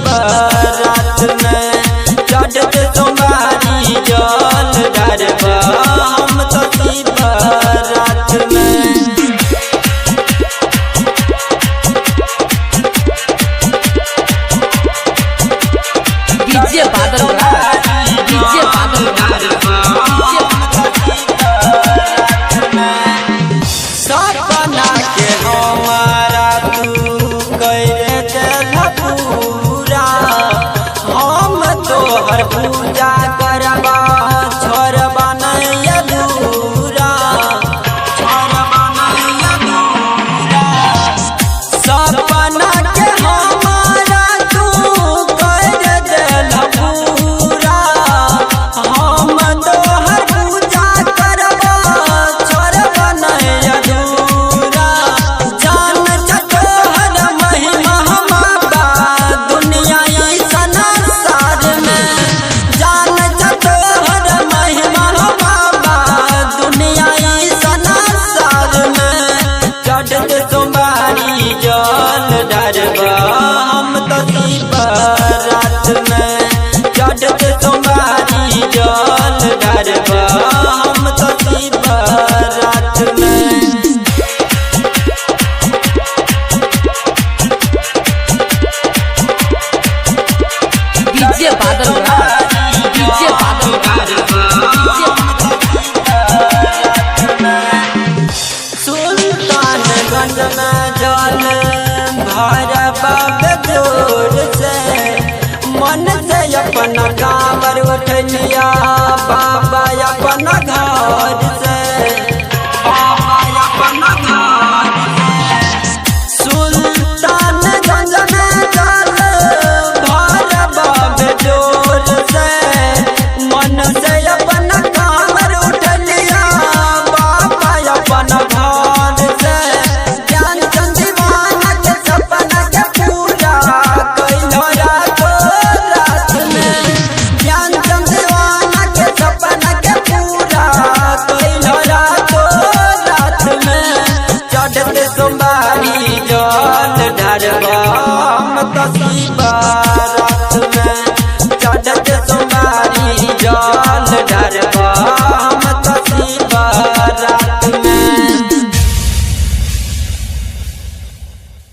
बारात में चढ़ते सोमवारी जल ढारबा हम तो बारात में। डीजे बादल डीजे बादल सपना के हमारा तू कैले देला पूरा हम तोहर पूजा करबा छोड़बा नहीं अधूरा छोड़बा नहीं अधूरा। सपना के हमारा तू कैले देला पूरा हम तोहर पूजा करबा छोड़बा नहीं अधूरा। जान तोहर महिमा बाबा दुनिया ई संसार में जान तोहर महिमा बाबा दुनिया ई संसार में चढ़ते सोमवारी जल ढारबा हम तो बारात में चढ़ते सोमवारी जल ढारबा हम तो बारात में। डीजे बादल डीजे बादल सुल्तानगंज में जल भरबा बेजोर से मन से अपना कांवर उठलिया बाबा अपना घर से बाबा अपना घर से। सुल्तानगंज में जल भरबा बेजोर से मन से अपना कांवर उठलिया बाबा अपना घर से। ज्ञान दीवाना के सपना के पूरा कैलो रातो रात में ज्ञान दीवाना के सपना के पूरा कैलो रातो रात में चढ़ते सोमवारी जल ढारबा हम तो बारात में चढ़ते सोमवारी जल ढारबा